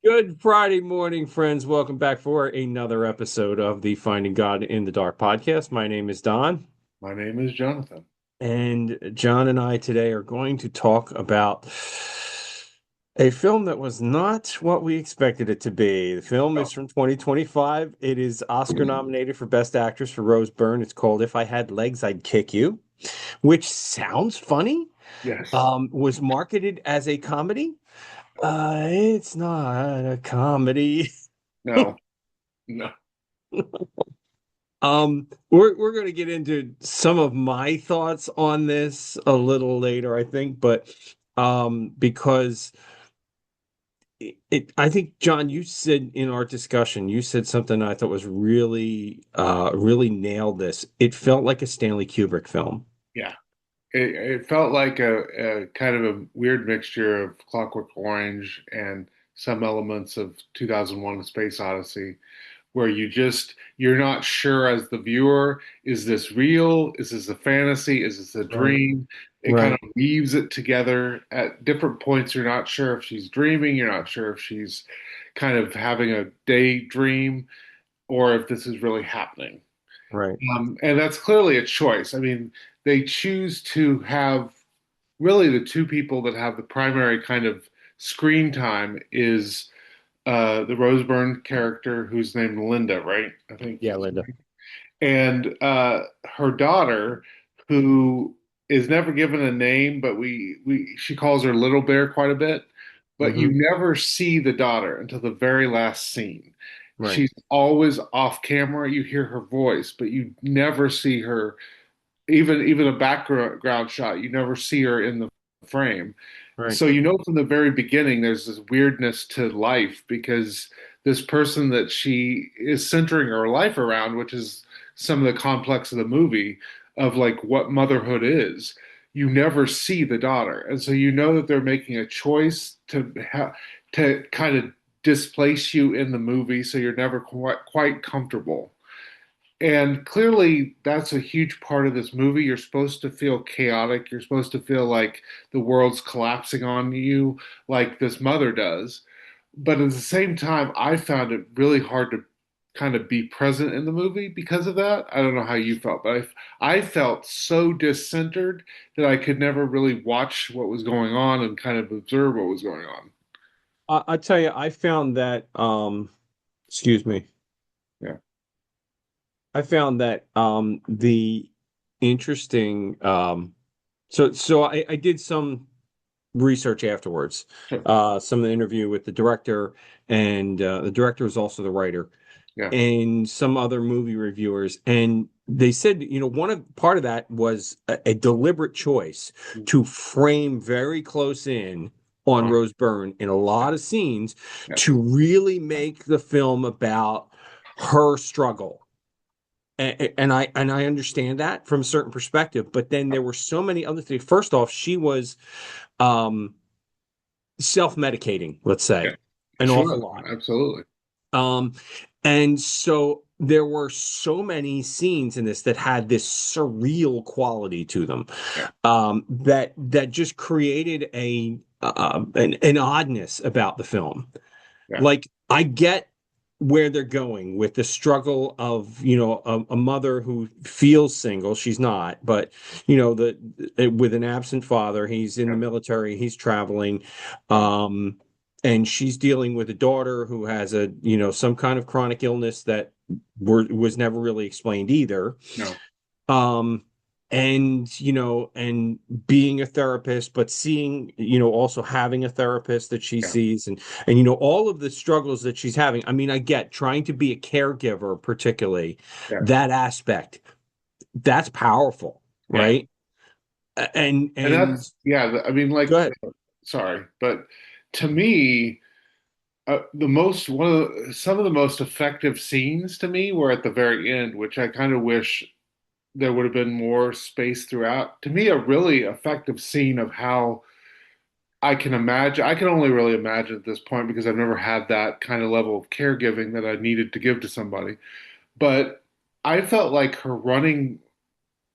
Good Friday morning, friends. Welcome back for another episode of the Finding God in the Dark podcast. My name is Don, My name is Jonathan. and John and I today are going to talk about a film that was not what we expected it to be. The film Oh, is from 2025. It is Oscar nominated for Best Actress for Rose Byrne. It's called If I Had Legs, I'd Kick You, which sounds funny. yes. Was marketed as a comedy. It's not a comedy. No, no. We're going to get into some of my thoughts on this a little later, I think, but because I think John, you said in our discussion, you said something I thought was really nailed this. It felt like a Stanley Kubrick film. Yeah. It felt like a kind of a weird mixture of Clockwork Orange and some elements of 2001: A Space Odyssey, where you're not sure as the viewer, is this real? Is this a fantasy? Is this a Right. dream? It kind Right. of weaves it together at different points. You're not sure if she's dreaming, you're not sure if she's kind of having a daydream or if this is really happening. Right. And that's clearly a choice. I mean, they choose to have really the two people that have the primary kind of screen time is the Rose Byrne character who's named Linda, right? I think. Yeah, Linda. And her daughter, who is never given a name, but we she calls her Little Bear quite a bit. But you Hmm. never see the daughter until the very last scene. Right. She's always off camera. You hear her voice, but you never see her. Even a background shot, you never see her in the frame. Right. So you know from the very beginning there's this weirdness to life because this person that she is centering her life around, which is some of the complex of the movie of like what motherhood is, you never see the daughter. And so you know that they're making a choice to kind of displace you in the movie so you're never quite comfortable. And clearly, that's a huge part of this movie. You're supposed to feel chaotic. You're supposed to feel like the world's collapsing on you, like this mother does. But at the same time, I found it really hard to kind of be present in the movie because of that. I don't know how you felt, but I felt so discentered that I could never really watch what was going on and kind of observe what was going on. I tell you, I found that excuse me. Yeah. I found that the interesting I did some research afterwards. Sure. Some of the interview with the director, and the director is also the writer, Yeah. and some other movie reviewers, and they said, one of part of that was a deliberate choice to frame very close in on Uh, Rose Byrne in a lot of scenes yeah. to really make the film about her struggle, and I understand that from a certain perspective, but then there were so many other things. First off, she was um self-medicating, let's Yeah. say, an awful Sure. lot. Absolutely. Um and so there were so many scenes in this that had this surreal quality to them, Yeah. that just created an oddness about the film. Yeah. Like, I get where they're going with the struggle of, a mother who feels single. She's not, but the with an absent father, he's in the Yeah. military, he's traveling, Yeah. um, and she's dealing with a daughter who has some kind of chronic illness that was never really explained either. No. um and being a therapist, but seeing, also having a therapist that she Yeah. sees, and all of the struggles that she's having. I mean, I get trying to be a caregiver, particularly Yeah. that aspect. That's powerful, Yeah. right? and And and that's, yeah, I mean, Go like, ahead. sorry, but to me, the most, some of the most effective scenes to me were at the very end, which I kind of wish there would have been more space throughout. To me, a really effective scene of how I can only really imagine at this point because I've never had that kind of level of caregiving that I needed to give to somebody. But I felt like her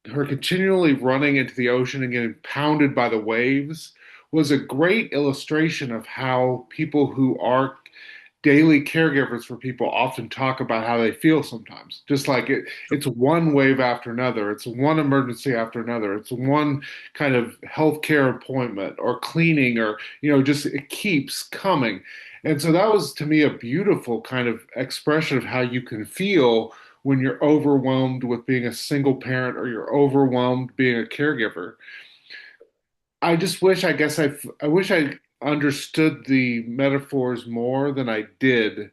continually running into the ocean and getting pounded by the waves was a great illustration of how people who are daily caregivers for people often talk about how they feel sometimes. Just like it's one wave after another, it's one emergency after another, it's one kind of healthcare appointment or cleaning or, just it keeps coming. And so that was to me a beautiful kind of expression of how you can feel when you're overwhelmed with being a single parent or you're overwhelmed being a caregiver. I just wish, I guess I wish I understood the metaphors more than I did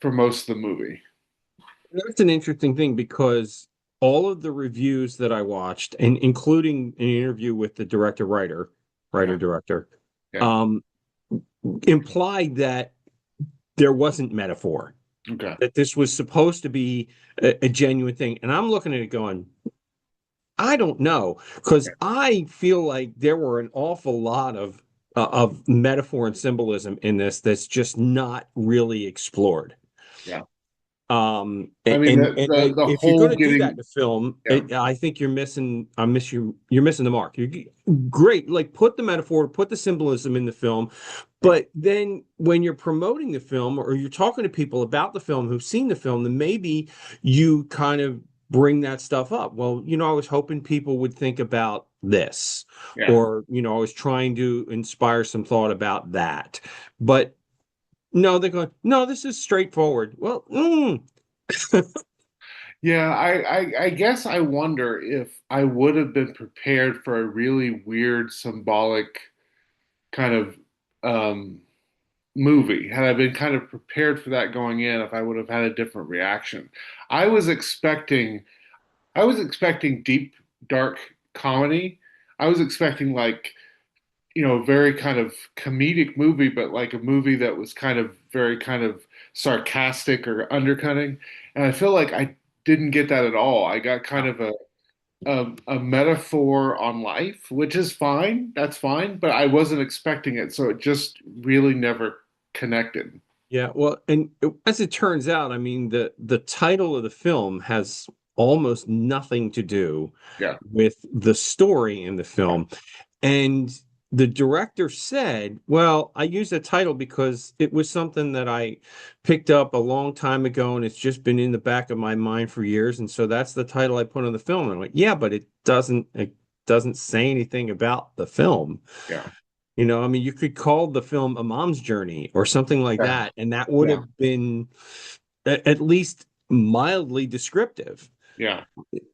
for most of the movie. That's an interesting thing because all of the reviews that I watched, and including an interview with the Yeah, director, yeah, um, implied that there wasn't metaphor, okay, that this was supposed to be a genuine thing. And I'm looking at it going, I don't know, because I feel like there were an awful lot of metaphor and symbolism in this that's just not really explored. yeah. I And mean, the if you're going whole to do that in getting, a film, yeah, I think you're missing the mark. Great, like put the metaphor, put the symbolism in the film, yeah, but then when you're promoting the film or you're talking to people about the film who've seen the film, then maybe you kind of bring that stuff up. Well, I was hoping people would think about this, yeah. or I was trying to inspire some thought about that, but. No, they're going, no, this is straightforward. Well, Yeah, I guess I wonder if I would have been prepared for a really weird symbolic kind of um, movie. Had I been kind of prepared for that going in, if I would have had a different reaction. I was expecting I was expecting deep, dark comedy. I was expecting like, a very kind of comedic movie, but like a movie that was kind of very kind of sarcastic or undercutting. And I feel like I didn't get that at all. I got kind of a metaphor on life, which is fine. That's fine, but I wasn't expecting it, so it just really never connected. yeah, well, and as it turns out, I mean, the title of the film has almost nothing to do Yeah, with the story in the yeah, film. And the director said, well, I used the title because it was something that I picked up a long time ago and it's just been in the back of my mind for years. And so that's the title I put on the film. And I'm like, yeah, but it doesn't say anything about the film. yeah, I mean, you could call the film A Mom's Journey or something like yeah, that, and that would yeah, have been at least mildly descriptive. yeah,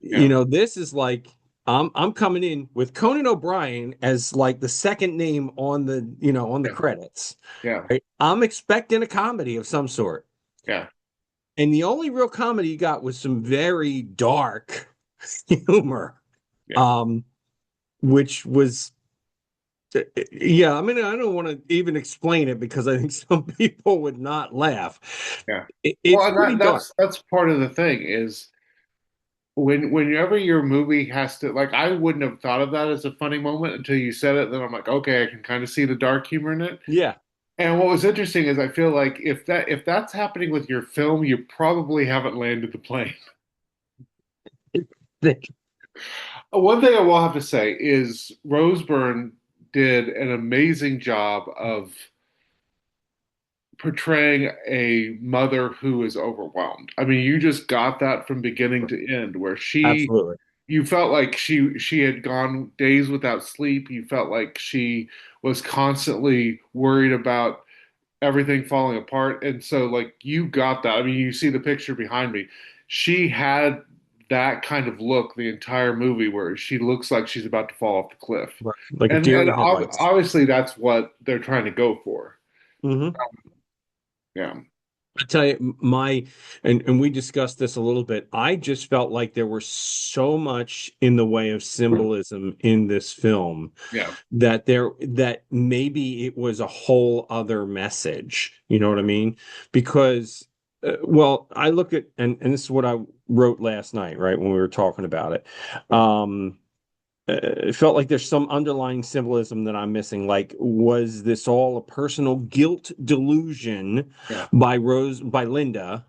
yeah, This is like I'm coming in with Conan O'Brien as like the second name on the yeah, credits. yeah, Right? I'm expecting a comedy of some sort. yeah, And the only real comedy you got was some very dark humor. yeah, Um, which was Yeah, I mean, I don't want to even explain it because I think some people would not laugh. yeah. Well, It's and pretty dark. that's part of the thing is whenever your movie has to, like, I wouldn't have thought of that as a funny moment until you said it. Then I'm like, okay, I can kind of see the dark humor in it. Yeah. And what was interesting is I feel like if that's happening with your film, you probably haven't landed the plane. One thing I will have to say is Rose Byrne did an amazing job of portraying a mother who is overwhelmed. I mean, you just got that from beginning to end, where Absolutely. you felt like she had gone days without sleep. You felt like she was constantly worried about everything falling apart. And so like you got that. I mean, you see the picture behind me. She had that kind of look the entire movie where she looks like she's about to fall off the cliff. Right. Like a And deer in the headlights. obviously that's what they're trying to go for. Hmm. Yeah. I tell you, and we discussed this a little bit. I just felt like there was so much in the way of symbolism in this film Yeah. that maybe it was a whole other message. You know what I mean? Because well, I look at and this is what I wrote last night, right, when we were talking about it. Um, it felt like there's some underlying symbolism that I'm missing. Like, was this all a personal guilt delusion Yeah. by Linda?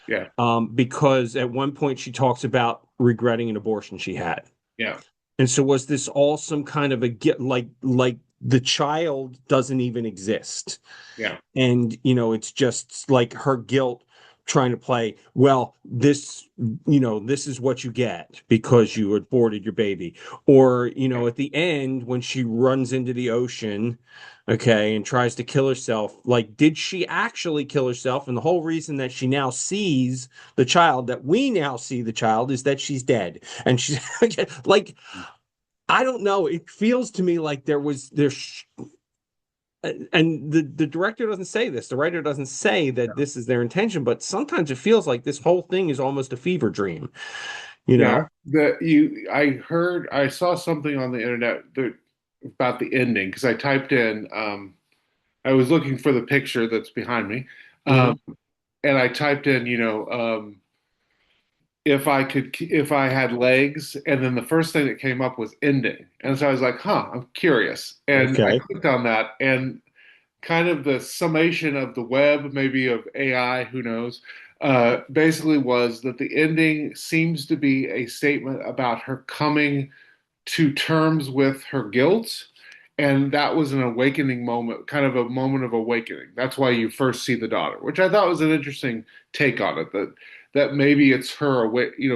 Yeah. Because at one point she talks about regretting an abortion she had. Yeah. And so was this all some kind of a get like the child doesn't even exist. Yeah. And it's just like her guilt trying to play, well, this is what you get because you aborted your baby. Or Yeah. at the end when she runs into the ocean, okay, and tries to kill herself, like, did she actually kill herself? And the whole reason that she now sees the child, that we now see the child, is that she's dead. And she's like, I don't know, it feels to me like there's and the director doesn't say this, the writer doesn't say that this is their intention, but sometimes it feels like this whole thing is almost a fever dream, you Yeah, know? I saw something on the internet about the ending because I typed in, I was looking for the picture that's behind me, um, Hmm. and I typed in, if I had legs, and then the first thing that came up was ending, and so I was like, huh, I'm curious, and I Okay. clicked on that, and kind of the summation of the web, maybe of AI, who knows, basically was that the ending seems to be a statement about her coming to terms with her guilt. And that was an awakening moment, kind of a moment of awakening. That's why you first see the daughter, which I thought was an interesting take on it. That maybe it's her,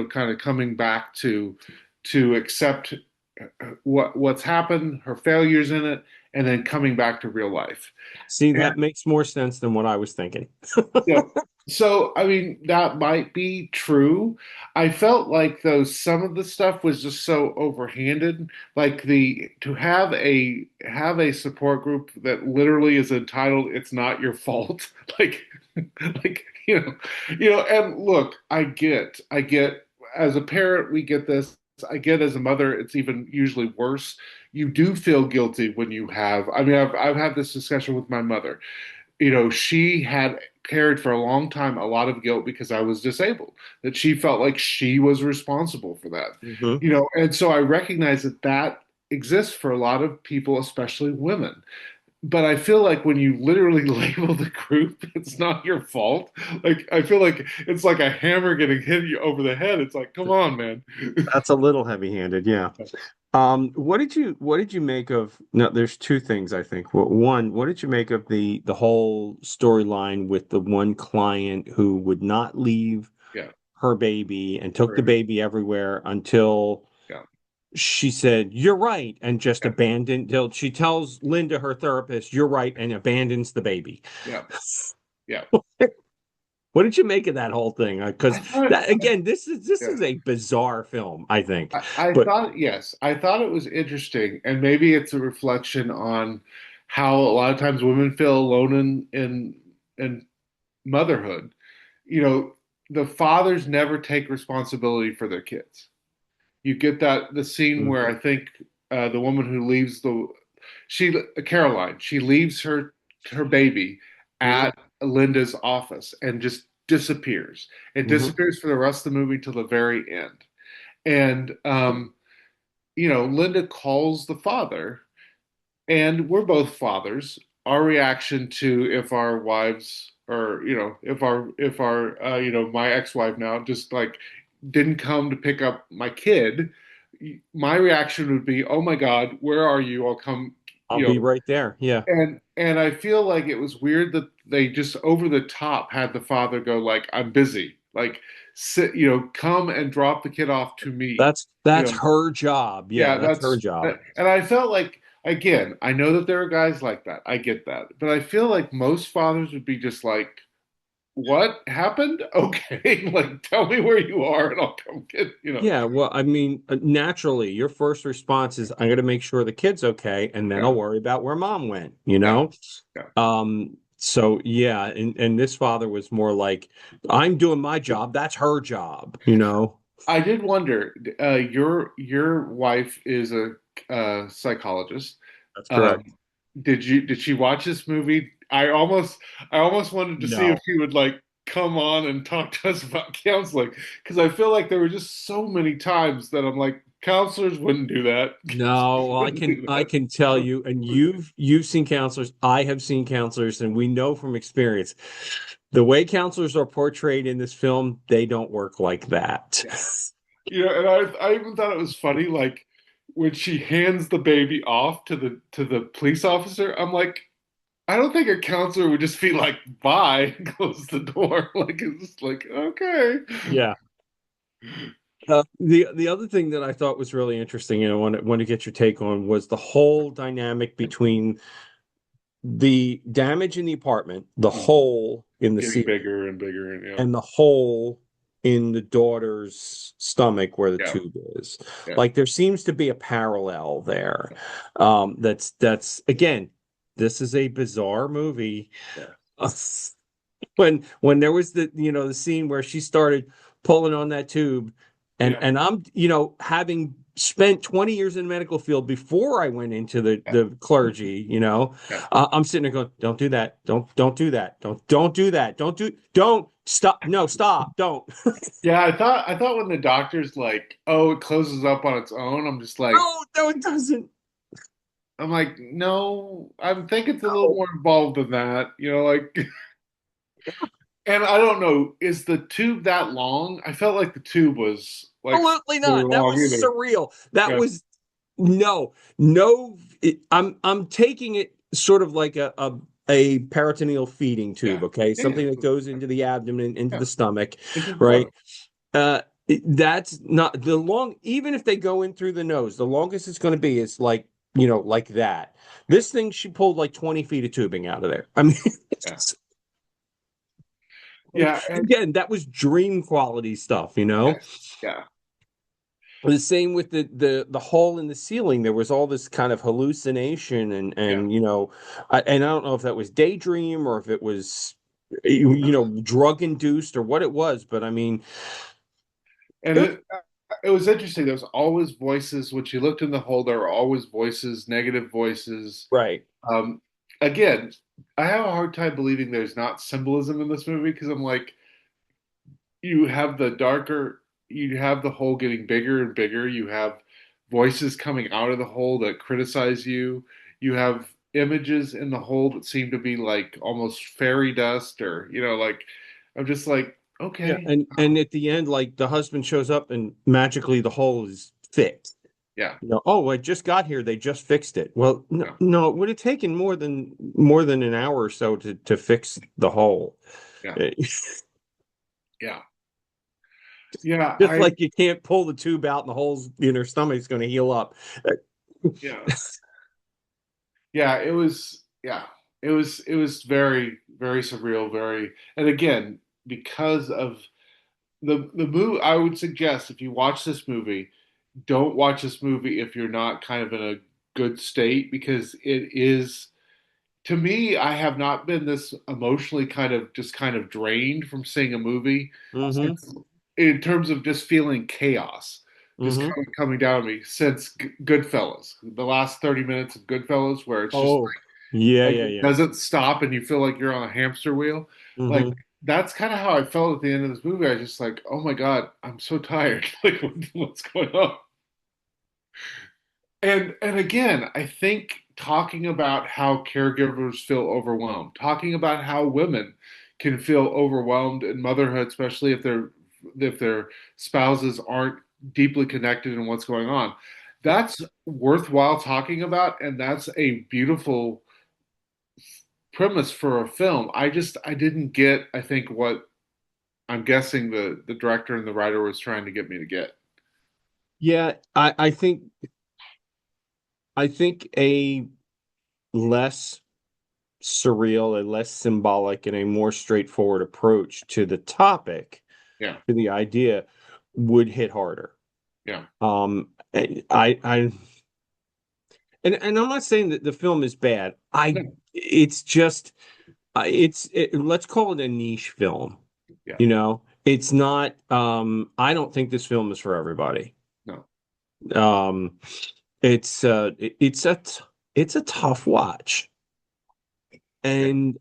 kind of coming back to accept what's happened, her failures in it, and then coming back to real life. See, that makes more sense than what I was thinking. Yeah. So, I mean, that might be true. I felt like though some of the stuff was just so overhanded, like the to have a support group that literally is entitled "It's Not Your Fault." Like, like and look, I get as a parent, we get this. I get as a mother, it's even usually worse. You do feel guilty when you have. I mean, I've had this discussion with my mother. She had carried for a long time a lot of guilt because I was disabled, that she felt like she was responsible for that. Hmm. And so I recognize that that exists for a lot of people, especially women. But I feel like when you literally label the group, it's not your fault. Like I feel like it's like a hammer getting hit you over the head. It's like, come on, man. That's a little heavy-handed, yeah. What did you make of? No, there's two things I think. One, what did you make of the whole storyline with the one client who would not leave Yeah, her baby and took the right. baby everywhere until Yeah, she said, "You're right," and just yeah, abandoned till she tells Linda, her therapist, "You're right," and abandons the baby. yeah, yeah. What did you make of that whole thing? I Because thought, that again, this yeah. is a bizarre film, I think. I But thought, yes, I thought it was interesting, and maybe it's a reflection on how a lot of times women feel alone in motherhood. You know, the fathers never take responsibility for their kids. You get the scene where I think the woman who leaves she Caroline, she leaves her baby Mhm. at Linda's office and just disappears. It Mhm. disappears for the rest of the movie till the very end. And Linda calls the father, and we're both fathers. Our reaction to if our wives, or if our my ex-wife now just like didn't come to pick up my kid, my reaction would be, "Oh my God, where are you? I'll come." I'll be right there. Yeah. And I feel like it was weird that they just over the top had the father go like, "I'm busy." Like, sit, come and drop the kid off to me. That's You know, her job. Yeah, yeah, that's her job. and I felt like, again, I know that there are guys like that. I get that. But I feel like most fathers would be just like, what happened? Okay, like tell me where you are and I'll come get. Yeah, well, I mean, naturally, your first response is, "I'm going to make sure the kid's okay, and then Yeah, I'll worry about where mom went," yeah, yeah. So yeah, and this father was more like, "I'm doing my job, that's her job." I did wonder, your wife is a psychologist. That's Um, correct. did she watch this movie? I almost wanted to see if No. she would like come on and talk to us about counseling because I feel like there were just so many times that I'm like, counselors wouldn't do that. No, Counselors well, I wouldn't can do I that. can tell you, and you've seen counselors, I have seen counselors, and we know from experience, the way counselors are portrayed in this film, they don't work like that. Yeah. And I even thought it was funny, like. when she hands the baby off to the police officer, I'm like, I don't think a counselor would just be like, bye, and close the door. Like it's just like, okay. Yeah. The other thing that I thought was really interesting, and I want to get your take on, was the whole dynamic between the damage in the apartment, the hole in the Getting ceiling, bigger and bigger, and and the hole in the daughter's stomach where the yeah, tube is. yeah, Like there seems to be a parallel there. That's again, this is a bizarre movie. yeah, When there was the scene where she started pulling on that tube, and yeah, I'm having spent 20 years in the medical field before I went into the yeah, the clergy, yeah. I'm sitting there going, don't do that, don't do that, don't do that, don't stop, no, stop, don't. Yeah, I thought when the doctor's like, oh, it closes up on its own, I'm just like, No, no, it doesn't. I'm like, no, I think it's a little No, more involved than that, like, and I don't know, is the tube that long? I felt like the tube was like absolutely really not. That long was either. surreal. That Yeah, was no, no. I'm taking it sort of like a peritoneal feeding yeah, tube. Okay, yeah, something that goes into the abdomen, into yeah. the stomach, It's just right? water. That's not the long. Even if they go in through the nose, the longest it's going to be is like like that. Yeah, This thing, she pulled like 20 feet of tubing out of there. I mean, yeah, it's, yeah, and again, that was dream quality stuff. yes, yeah, The same with the hole in the ceiling. There was all this kind of hallucination, and yeah. I don't know if that was daydream or if it was drug induced or what it was, but I mean, And it was it was interesting. There was always voices when she looked in the hole. There were always voices, negative voices. right. Um, Again, I have a hard time believing there's not symbolism in this movie because I'm like, you have the darker, you have the hole getting bigger and bigger. You have voices coming out of the hole that criticize you. You have images in the hole that seem to be like almost fairy dust, or like I'm just like, Yeah, okay, and at the end, like the husband shows up and magically the hole is fixed. yeah, Oh, I just got here. They just fixed it. Well, no, yeah, no, it would have taken more than an hour or so to fix the hole. yeah, yeah, yeah. Just like you can't pull the tube out and the holes in her stomach is going to heal up. Yeah, yeah. It was very, very surreal. Very, and again, because of the movie, I would suggest if you watch this movie, don't watch this movie if you're not kind of in a good state because it is. To me, I have not been this emotionally kind of drained from seeing a movie Hmm. since, in terms of just feeling chaos, just Hmm. kind of coming down on me since Goodfellas, the last 30 minutes of Goodfellas, where it's just Oh, yeah, like yeah, it yeah. doesn't stop and you feel like you're on a hamster wheel. Like Hmm. that's kind of how I felt at the end of this movie. I was just like, oh my God, I'm so tired. Like what's going on? And again, I think talking about how caregivers feel overwhelmed, talking about how women can feel overwhelmed in motherhood, especially if their spouses aren't deeply connected in what's going on. That's worthwhile talking about, and that's a beautiful premise for a film. I didn't get, I think, what I'm guessing the director and the writer was trying to get me to get. Yeah, I think a less surreal, a less symbolic, and a more straightforward approach to the topic, Yeah, to the idea, would hit harder. yeah, I and I'm not saying that the film is bad. no, It's just let's call it a niche film. yeah, It's not. I don't think this film is for everybody. no, Um, it's a tough watch, yeah, and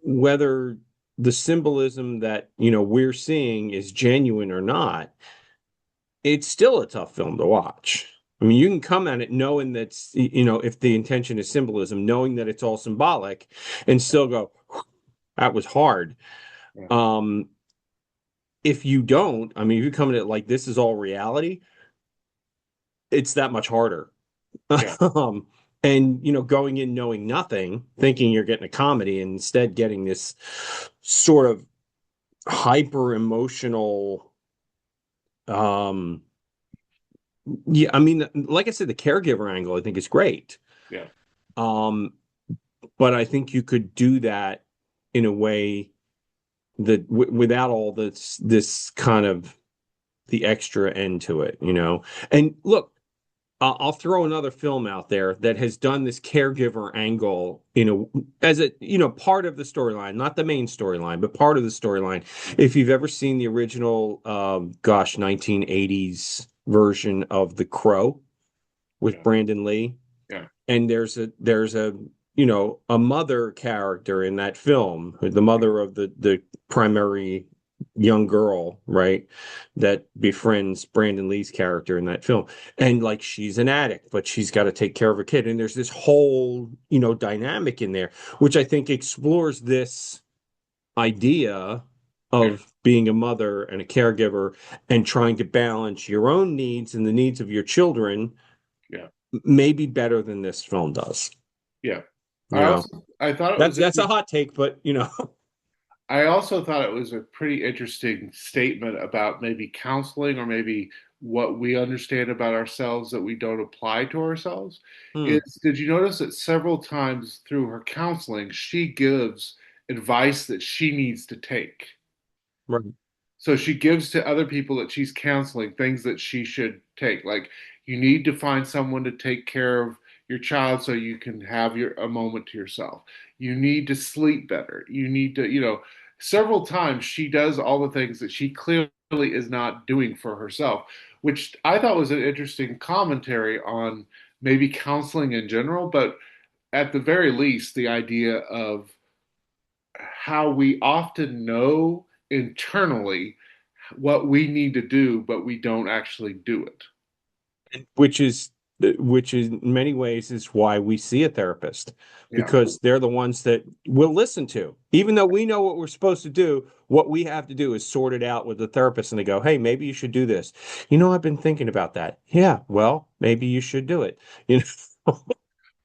whether the symbolism that we're seeing is genuine or not, it's still a tough film to watch. I mean, you can come at it knowing that's, if the intention is symbolism, knowing that it's all symbolic, and still go, that was hard. yeah. Um, if you don't, I mean, if you come at it like this is all reality, it's that much harder. Yeah, um, and going in knowing nothing, thinking you're getting a comedy, and instead getting this sort of hyper emotional. Um, yeah, I mean, like I said, the caregiver angle I think is great. yeah, Um, but I think you could do that in a way that without all this kind of the extra end to it. And look, I'll throw another film out there that has done this caregiver angle, as a part of the storyline, not the main storyline, but part of the storyline. If you've ever seen the original, 1980s version of The Crow with yeah, Brandon Lee, yeah, and there's a mother character in that film, the mother of the primary young girl, right, that befriends Brandon Lee's character in that film. And like she's an addict, but she's got to take care of her kid, and there's this whole dynamic in there, which I think explores this idea yeah, of being a mother and a caregiver and trying to balance your own needs and the needs of your children yeah, maybe better than this film does. yeah. You know, I thought it that's was that's a hot take, but I also thought it was a pretty interesting statement about maybe counseling or maybe what we understand about ourselves that we don't apply to ourselves. hmm, Is did you notice that several times through her counseling, she gives advice that she needs to take? right. So she gives to other people that she's counseling things that she should take. Like you need to find someone to take care of your child so you can have a moment to yourself. You need to sleep better. You need to, several times she does all the things that she clearly is not doing for herself, which I thought was an interesting commentary on maybe counseling in general, but at the very least, the idea of how we often know internally what we need to do, but we don't actually do it. Which is in many ways is why we see a therapist, Yeah. because they're the ones that we'll listen to. Even though we know what we're supposed to do, what we have to do is sort it out with the therapist, and they go, "Hey, maybe you should do this. I've been thinking about that. Yeah, well, maybe you should do it." You know.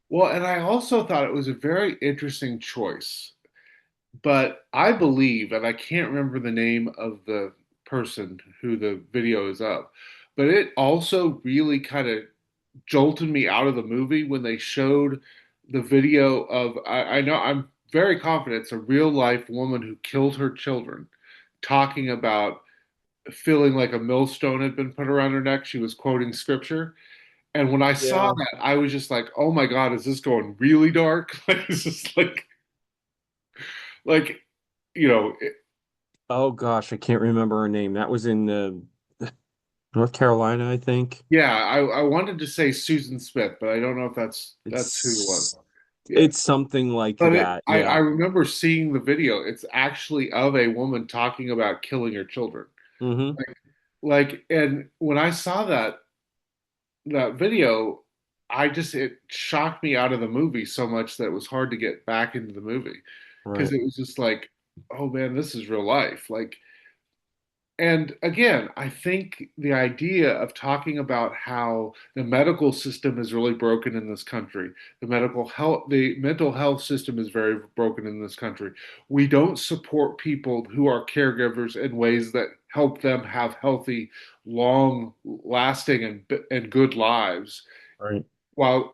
Well, and I also thought it was a very interesting choice, but I believe, and I can't remember the name of the person who the video is of, but it also really kind of jolted me out of the movie when they showed the video of, I know I'm very confident it's a real life woman who killed her children talking about feeling like a millstone had been put around her neck. She was quoting scripture. And when I saw Yeah. that, I was just like, oh my God, is this going really dark? Like, it's just like, you know, it- Oh gosh, I can't remember her name. That was in North Carolina, I think. yeah, I wanted to say Susan Smith, but I don't know if that's who it was. It's Yeah. it's something like But that. I Yeah. remember seeing the video. It's actually of a woman talking about killing her children. Hmm. And when I saw that video, it shocked me out of the movie so much that it was hard to get back into the movie because Right. it was just like, oh man, this is real life. And again, I think the idea of talking about how the medical system is really broken in this country, the mental health system is very broken in this country. We don't support people who are caregivers in ways that help them have healthy, long lasting and good lives. Right. While,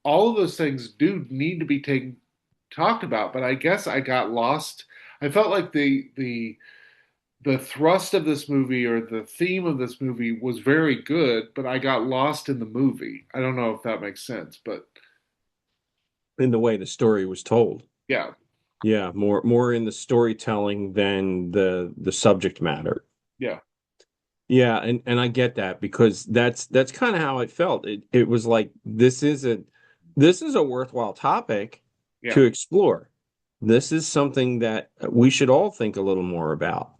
all of those things do need to be talked about, but I guess I got lost. I felt like the thrust of this movie or the theme of this movie was very good, but I got lost in the movie. I don't know if that makes sense, but In the way the story was told. yeah, Yeah, more in the storytelling than the subject matter. yeah, Yeah, and I get that, because that's kind of how it felt. It was like this is a worthwhile topic yeah, to explore. This is something that we should all think a little more about.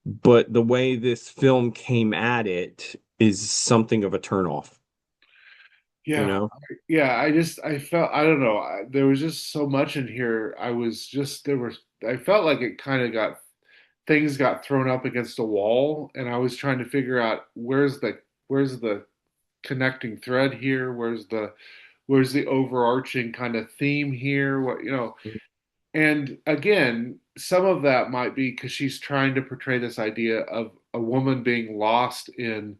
But the way this film came at it is something of a turnoff, you yeah, know? yeah. I felt, I don't know. There was just so much in here. I felt like it kind of got things got thrown up against a wall, and I was trying to figure out where's the connecting thread here, where's the overarching kind of theme here, and again, some of that might be because she's trying to portray this idea of a woman being lost in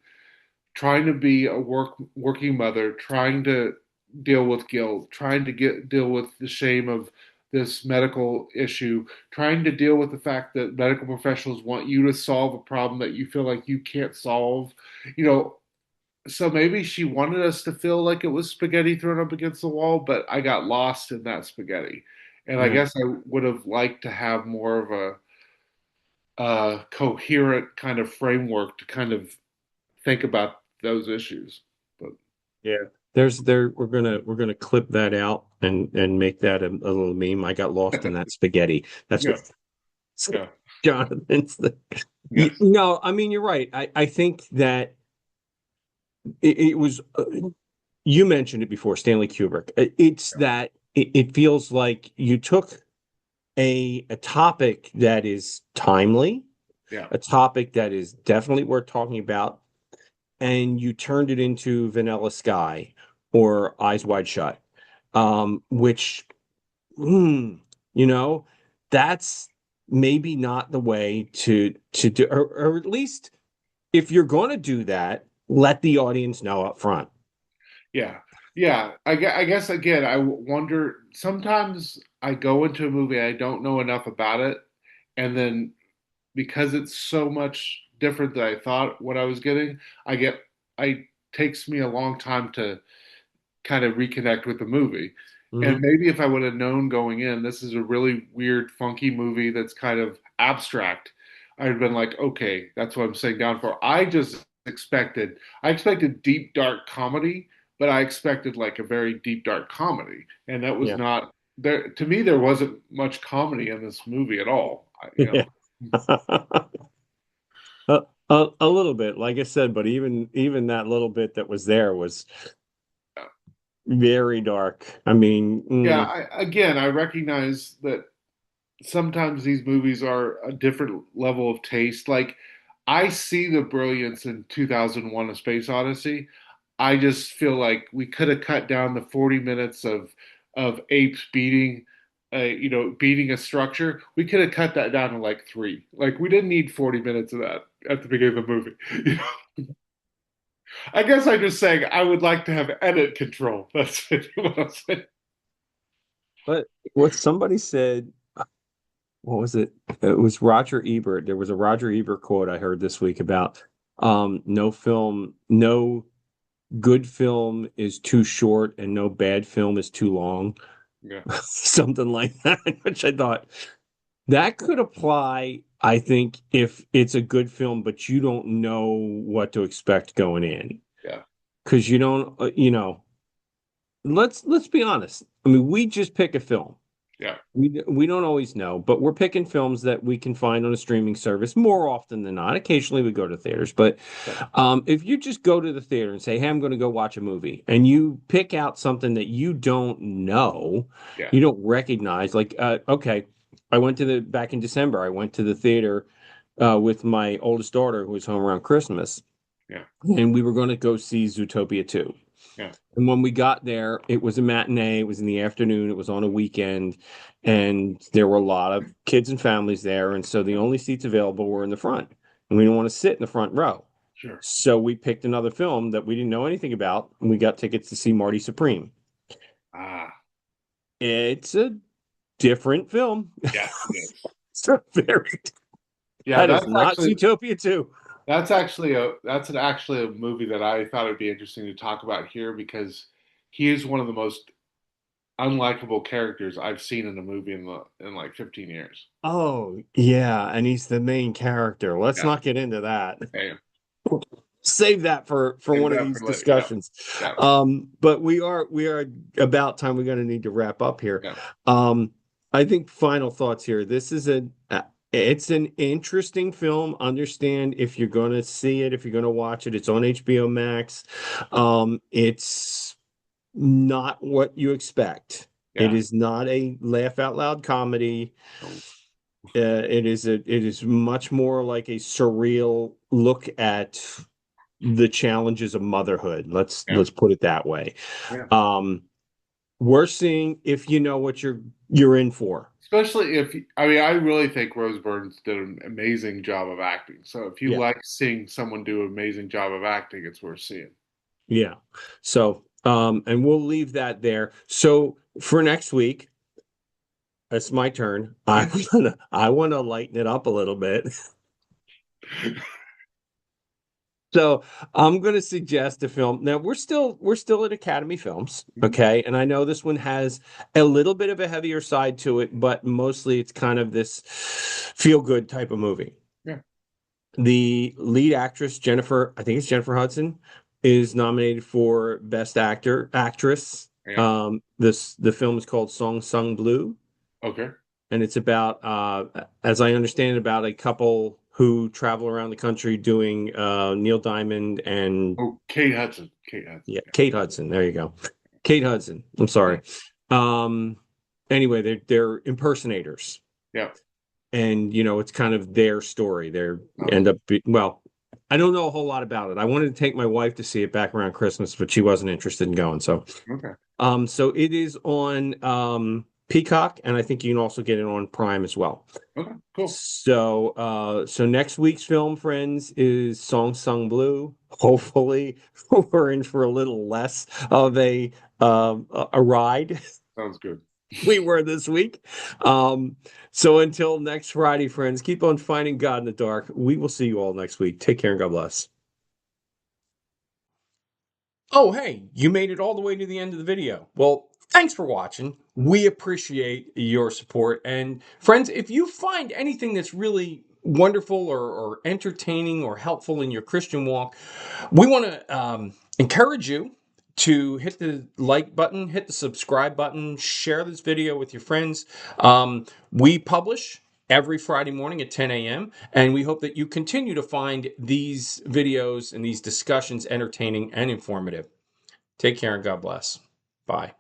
trying to be a working mother, trying to deal with guilt, trying to deal with the shame of this medical issue, trying to deal with the fact that medical professionals want you to solve a problem that you feel like you can't solve. You know, so maybe she wanted us to feel like it was spaghetti thrown up against the wall, but I got lost in that spaghetti. And I Yeah. guess I would have liked to have more of a coherent kind of framework to kind of think about those issues. But Yeah. We're gonna clip that out and make that a little meme. I got lost in that spaghetti. That's yeah, what yeah, Jonathan's yes, no, I mean you're right. I think that it was you mentioned it before, Stanley Kubrick. It's that it feels like you took a topic that is timely, yeah, a topic that is definitely worth talking about, and you turned it into Vanilla Sky or Eyes Wide Shut, which, mm, you know, that's maybe not the way to do, or at least if you're going to do that, let the audience know up front. yeah, yeah. I guess again, I wonder. Sometimes I go into a movie, I don't know enough about it, and then because it's so much different than I thought what I was getting, I get I takes me a long time to kind of reconnect with the movie. And Hmm. maybe if I would have known going in, this is a really weird, funky movie that's kind of abstract, I'd have been like, okay, that's what I'm sitting down for. I expected deep, dark comedy, but I expected like a very deep, dark comedy. And that was Yeah. not there. To me, there wasn't much comedy in this movie at all. Yeah. A little bit, like I said, but even that little bit that was there was very dark. I mean, Yeah, again, I recognize that sometimes these movies are a different level of taste. Like, I see the brilliance in 2001: A Space Odyssey. I just feel like we could have cut down the 40 minutes of apes beating a structure. We could have cut that down to like three. Like, we didn't need 40 minutes of that at the beginning of the movie. You know? I guess I'm just saying I would like to have edit control. That's what I'm saying. but what somebody said, what was it? It was Roger Ebert. There was a Roger Ebert quote I heard this week about no good film is too short and no bad film is too long. Yeah, Something like that, which I thought that could apply, I think, if it's a good film, but you don't know what to expect going in. yeah, Because you don't, let's be honest. I mean, we just pick a film. yeah, We don't always know, but we're picking films that we can find on a streaming service more often than not. Occasionally we go to theaters, but yeah, if you just go to the theater and say, "Hey, I'm going to go watch a movie," and you pick out something that you don't know, yeah, you don't recognize, like, okay, I went to the back in December. I went to the theater with my oldest daughter who was home around Christmas, yeah, and we were going to go see Zootopia 2. yeah, And when we got there, it was a matinee. It was in the afternoon. It was on a weekend. And there were a lot of kids and families there. And so the yeah. only seats available were in the front. And we didn't want to sit in the front row. Sure. So we picked another film that we didn't know anything about. And we got tickets to see Marty Supreme. Ah, It's a different film. yes, it is. It's a very, Yeah, that is not Zootopia 2. that's actually a movie that I thought would be interesting to talk about here because he is one of the most unlikable characters I've seen in a movie in like 15 years. Oh, yeah. And he's the main character. Let's Yeah. not get into that. Hey, Save that for save one of that these for later. Yeah. discussions. Yeah. But we are about time. We're going to need to wrap up here. Yeah. Um, I think final thoughts here. This is it's an interesting film. Understand if you're going to see it, if you're going to watch it, it's on HBO Max. It's not what you expect. It Yeah. is not a laugh out loud comedy. No. it is much more like a surreal look at the challenges of motherhood. Yeah, Let's put it that way. yeah. Um, we're seeing if you know what you're in for. Especially if, I mean, I really think Rose Byrne's did an amazing job of acting. So if you Yeah. like seeing someone do an amazing job of acting, it's worth seeing. Yeah. So, and we'll leave that there. So for next week, it's my turn. I want to lighten it up a little bit. So I'm going to suggest a film. Now we're still at Academy Films, Mhm. okay? And I know this one has a little bit of a heavier side to it, but mostly it's kind of this feel good type of movie. Yeah. The lead actress, Jennifer, I think it's Jennifer Hudson, is nominated for Best Actress. Yeah. The film is called Song Sung Blue, Okay. and it's about, as I understand, about a couple who travel around the country doing Neil Diamond and Oh, Kate Hudson. Kate Hudson. yeah, Kate Hudson. There you go, Kate Hudson. I'm Yeah. sorry. Um, anyway, they're impersonators, Yeah. and it's kind of their story. They Sounds end up well, I don't know a whole lot about it. I wanted to take my wife to see it back around Christmas, but she wasn't interested in going. okay. So it is on Peacock, and I think you can also get it on Prime as well. Okay. Cool. So next week's film, friends, is Song Sung Blue. Hopefully, we're in for a little less of a ride Sounds good. we were this week. So until next Friday, friends, keep on finding God in the dark. We will see you all next week. Take care and God bless. Oh, hey, you made it all the way to the end of the video. Well, thanks for watching. We appreciate your support. And friends, if you find anything that's really wonderful or entertaining or helpful in your Christian walk, we want to encourage you to hit the like button, hit the subscribe button, share this video with your friends. We publish every Friday morning at 10 a.m. And we hope that you continue to find these videos and these discussions entertaining and informative. Take care and God bless. Bye.